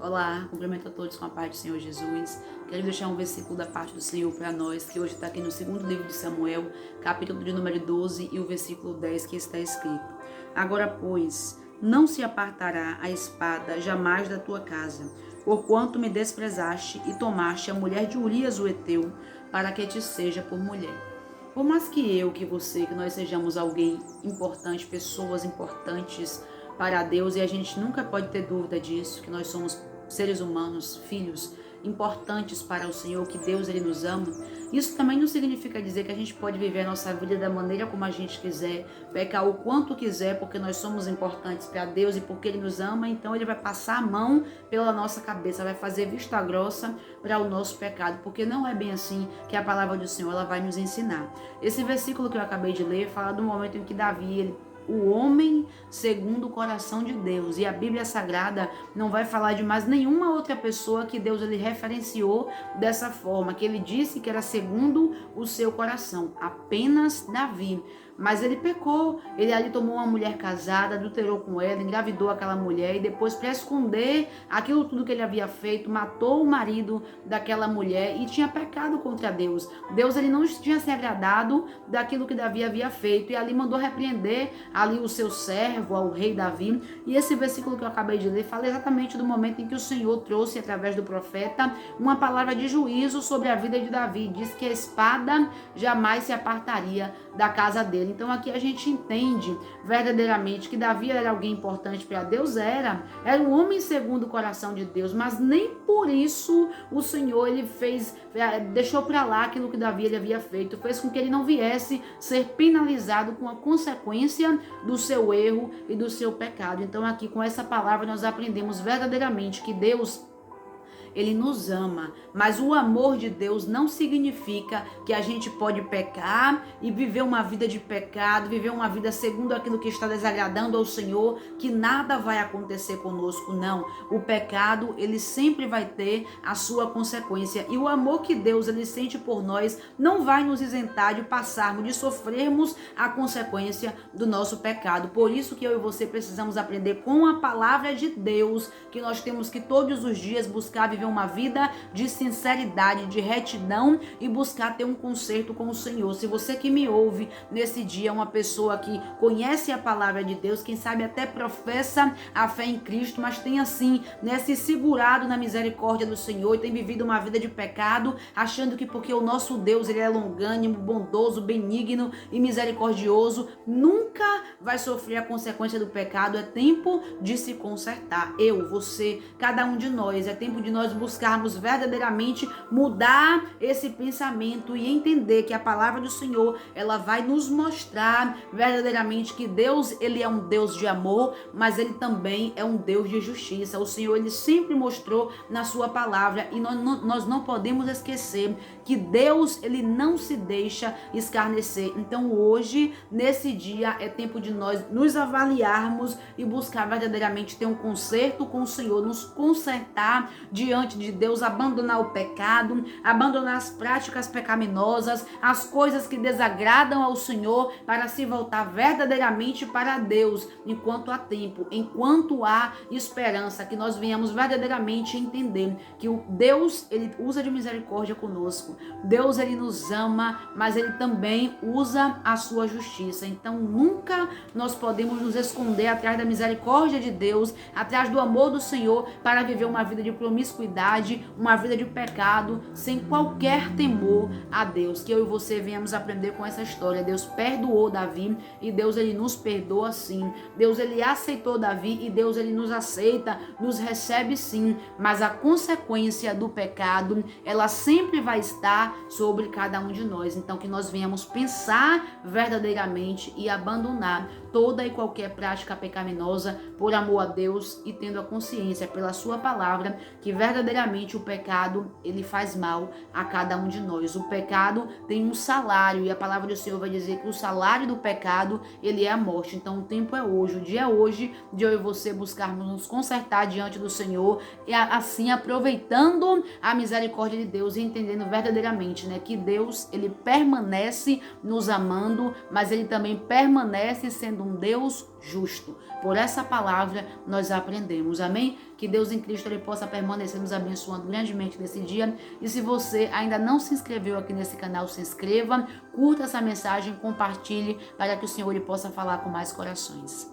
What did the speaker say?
Olá, cumprimento a todos com a paz do Senhor Jesus. Quero deixar um versículo da parte do Senhor para nós, que hoje está aqui no segundo livro de Samuel, capítulo de número 12 e o versículo 10, que está escrito: Agora, pois, não se apartará a espada jamais da tua casa, porquanto me desprezaste e tomaste a mulher de Urias o Heteu, para que te seja por mulher. Por mais que você, que nós sejamos alguém importante, pessoas importantes para Deus, e a gente nunca pode ter dúvida disso, que nós somos seres humanos, filhos importantes para o Senhor, que Deus ele nos ama. Isso também não significa dizer que a gente pode viver a nossa vida da maneira como a gente quiser, pecar o quanto quiser, porque nós somos importantes para Deus e porque Ele nos ama, então Ele vai passar a mão pela nossa cabeça, vai fazer vista grossa para o nosso pecado, porque não é bem assim que a palavra do Senhor ela vai nos ensinar. Esse versículo que eu acabei de ler fala do momento em que Davi, o homem segundo o coração de Deus. E a Bíblia Sagrada não vai falar de mais nenhuma outra pessoa que Deus ele referenciou dessa forma, que ele disse que era segundo o seu coração. Apenas Davi. Mas ele pecou, ele ali tomou uma mulher casada, adulterou com ela, engravidou aquela mulher e depois, para esconder aquilo tudo que ele havia feito, matou o marido daquela mulher e tinha pecado contra Deus. Deus ele não tinha se agradado daquilo que Davi havia feito e ali mandou repreender ali o seu servo, ao rei Davi. E esse versículo que eu acabei de ler fala exatamente do momento em que o Senhor trouxe através do profeta uma palavra de juízo sobre a vida de Davi. Diz que a espada jamais se apartaria da casa dele. Então aqui a gente entende verdadeiramente que Davi era alguém importante para Deus, era um homem segundo o coração de Deus, mas nem por isso o Senhor ele deixou para lá aquilo que Davi ele havia feito, fez com que ele não viesse ser penalizado com a consequência do seu erro e do seu pecado. Então aqui com essa palavra nós aprendemos verdadeiramente que Deus ele nos ama, mas o amor de Deus não significa que a gente pode pecar e viver uma vida de pecado, viver uma vida segundo aquilo que está desagradando ao Senhor, que nada vai acontecer conosco, não. O pecado, ele sempre vai ter a sua consequência, e o amor que Deus ele sente por nós não vai nos isentar de passarmos, de sofrermos a consequência do nosso pecado. Por isso que eu e você precisamos aprender com a palavra de Deus, que nós temos que todos os dias buscar viver uma vida de sinceridade, de retidão e buscar ter um conserto com o Senhor. Se você que me ouve nesse dia, uma pessoa que conhece a palavra de Deus, quem sabe até professa a fé em Cristo, mas tem assim, se segurado na misericórdia do Senhor e tem vivido uma vida de pecado, achando que porque o nosso Deus ele é longânimo, bondoso, benigno e misericordioso, nunca vai sofrer a consequência do pecado. É tempo de se consertar. Eu, você, cada um de nós, é tempo de nós buscarmos verdadeiramente mudar esse pensamento e entender que a palavra do Senhor, ela vai nos mostrar verdadeiramente que Deus, ele é um Deus de amor, mas ele também é um Deus de justiça. O Senhor, ele sempre mostrou na sua palavra, e nós não podemos esquecer que Deus, ele não se deixa escarnecer. Então hoje, nesse dia, é tempo de nós nos avaliarmos e buscar verdadeiramente ter um conserto com o Senhor, nos consertar diante de Deus, abandonar o pecado, abandonar as práticas pecaminosas, as coisas que desagradam ao Senhor, para se voltar verdadeiramente para Deus, enquanto há tempo, enquanto há esperança, que nós venhamos verdadeiramente entender que o Deus, ele usa de misericórdia conosco. Deus, ele nos ama, mas ele também usa a sua justiça. Então nunca nós podemos nos esconder atrás da misericórdia de Deus, atrás do amor do Senhor, para viver uma vida de promiscuidade, uma vida de pecado, sem qualquer temor a Deus. Que eu e você venhamos aprender com essa história. Deus perdoou Davi e Deus ele nos perdoa sim. Deus ele aceitou Davi e Deus ele nos aceita, nos recebe sim, mas a consequência do pecado, ela sempre vai estar sobre cada um de nós. Então que nós venhamos pensar verdadeiramente e abandonar toda e qualquer prática pecaminosa por amor a Deus, e tendo a consciência pela sua palavra que verdadeiramente o pecado ele faz mal a cada um de nós. O pecado tem um salário, e a palavra do Senhor vai dizer que o salário do pecado ele é a morte. Então o tempo é hoje, o dia é hoje de eu e você buscarmos nos consertar diante do Senhor, e assim aproveitando a misericórdia de Deus e entendendo verdadeiramente, que Deus ele permanece nos amando, mas ele também permanece sendo um Deus justo. Por essa palavra nós aprendemos, amém? Que Deus em Cristo ele possa permanecer nos abençoando grandemente nesse dia. E se você ainda não se inscreveu aqui nesse canal, se inscreva, curta essa mensagem, compartilhe para que o Senhor ele possa falar com mais corações.